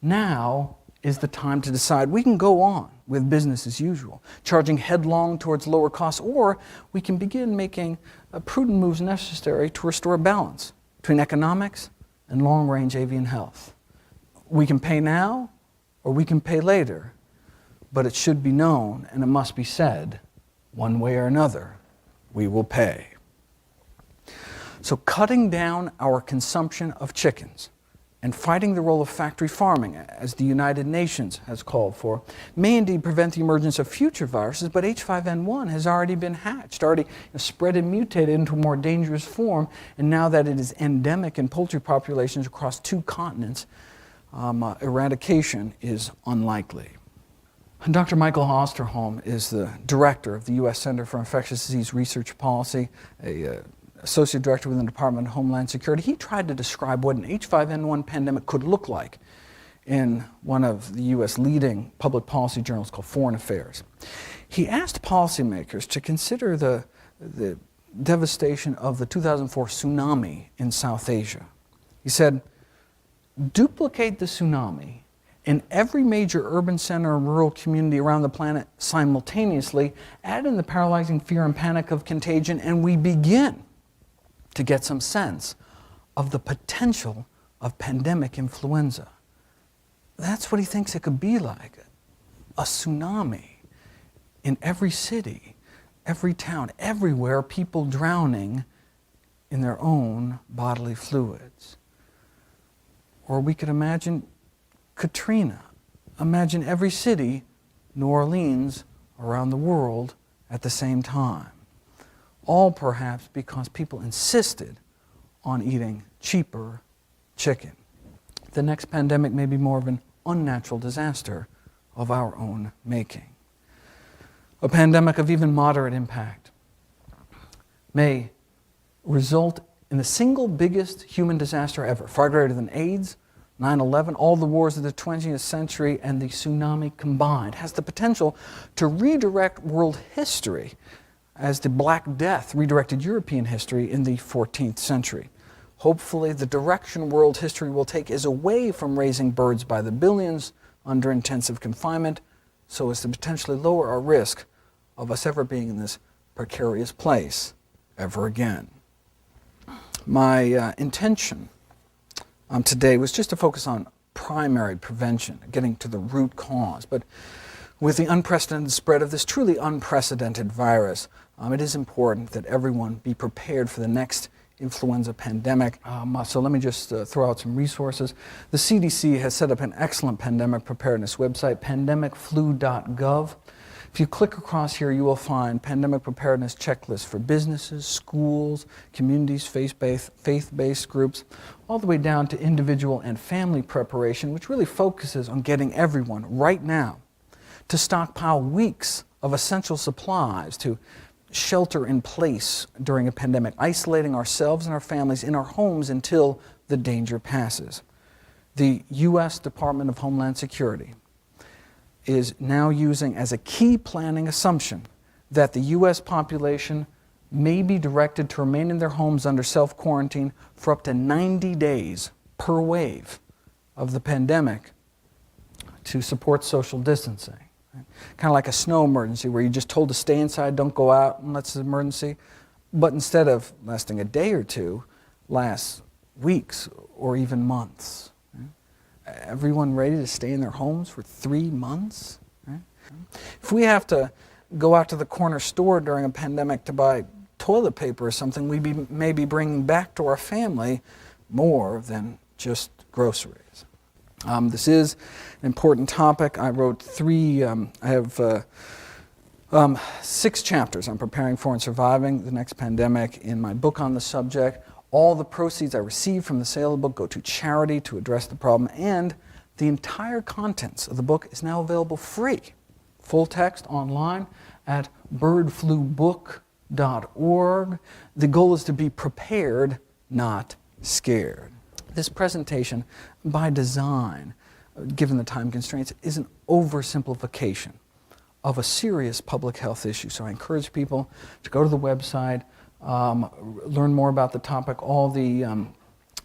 now is the time to decide. We can go on with business as usual, charging headlong towards lower costs, or we can begin making prudent moves necessary to restore balance between economics and long-range avian health. We can pay now, or we can pay later, but it should be known, and it must be said, one way or another, we will pay. So cutting down our consumption of chickens and fighting the role of factory farming, as the United Nations has called for, may indeed prevent the emergence of future viruses, but H5N1 has already been hatched, already spread and mutated into a more dangerous form, and now that it is endemic in poultry populations across 2 continents, eradication is unlikely. Dr. Michael Osterholm is the director of the U.S. Center for Infectious Disease Research Policy, associate director within the Department of Homeland Security. He tried to describe what an H5N1 pandemic could look like in one of the U.S. leading public policy journals called Foreign Affairs. He asked policymakers to consider the devastation of the 2004 tsunami in South Asia. He said, duplicate the tsunami in every major urban center and rural community around the planet simultaneously, add in the paralyzing fear and panic of contagion, and we begin to get some sense of the potential of pandemic influenza. That's what he thinks it could be like. A tsunami in every city, every town, everywhere, people drowning in their own bodily fluids. Or we could imagine Katrina. Imagine every city, New Orleans, around the world at the same time. All perhaps because people insisted on eating cheaper chicken. The next pandemic may be more of an unnatural disaster of our own making. A pandemic of even moderate impact may result in the single biggest human disaster ever, far greater than AIDS, 9/11, all the wars of the 20th century, and the tsunami combined, has the potential to redirect world history as the Black Death redirected European history in the 14th century. Hopefully, the direction world history will take is away from raising birds by the billions under intensive confinement, so as to potentially lower our risk of us ever being in this precarious place ever again. My intention today was just to focus on primary prevention, getting to the root cause. But with the unprecedented spread of this truly unprecedented virus, it is important that everyone be prepared for the next influenza pandemic. So let me just throw out some resources. The CDC has set up an excellent pandemic preparedness website, pandemicflu.gov. If you click across here, you will find pandemic preparedness checklists for businesses, schools, communities, faith-based groups, all the way down to individual and family preparation, which really focuses on getting everyone right now to stockpile weeks of essential supplies to shelter in place during a pandemic, isolating ourselves and our families in our homes until the danger passes. The U.S. Department of Homeland Security is now using as a key planning assumption that the U.S. population may be directed to remain in their homes under self-quarantine for up to 90 days per wave of the pandemic to support social distancing. Kind of like a snow emergency where you're just told to stay inside, don't go out unless it's an emergency. But instead of lasting a day or two, lasts weeks or even months. Everyone ready to stay in their homes for 3 months? Right? If we have to go out to the corner store during a pandemic to buy toilet paper or something, we may be bringing back to our family more than just groceries. This is an important topic. I wrote I have 6 chapters on preparing for and surviving the next pandemic in my book on the subject. All the proceeds I receive from the sale of the book go to charity to address the problem, and the entire contents of the book is now available free, full text online at birdflubook.org. The goal is to be prepared, not scared. This presentation, by design, given the time constraints, is an oversimplification of a serious public health issue. So I encourage people to go to the website, learn more about the topic. All the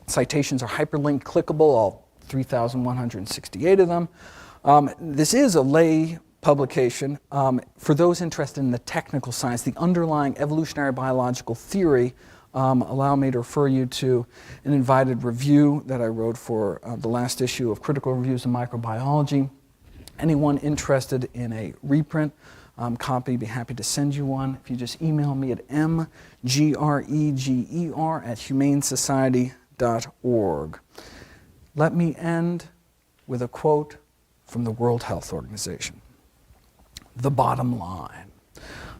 citations are hyperlinked, clickable, all 3,168 of them. This is a lay publication. For those interested in the technical science, the underlying evolutionary biological theory, allow me to refer you to an invited review that I wrote for the last issue of Critical Reviews in Microbiology. Anyone interested in a reprint copy, be happy to send you one. If you just email me at mgreger@humanesociety.org. Let me end with a quote from the World Health Organization. The bottom line.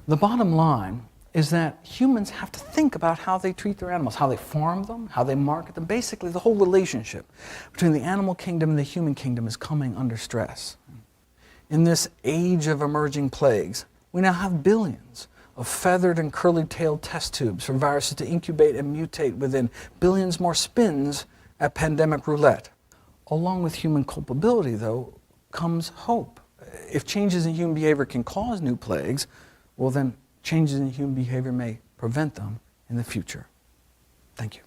The bottom line is that humans have to think about how they treat their animals, how they farm them, how they market them. Basically, the whole relationship between the animal kingdom and the human kingdom is coming under stress. In this age of emerging plagues, we now have billions of feathered and curly-tailed test tubes for viruses to incubate and mutate within, billions more spins at pandemic roulette. Along with human culpability, though, comes hope. If changes in human behavior can cause new plagues, well then changes in human behavior may prevent them in the future. Thank you.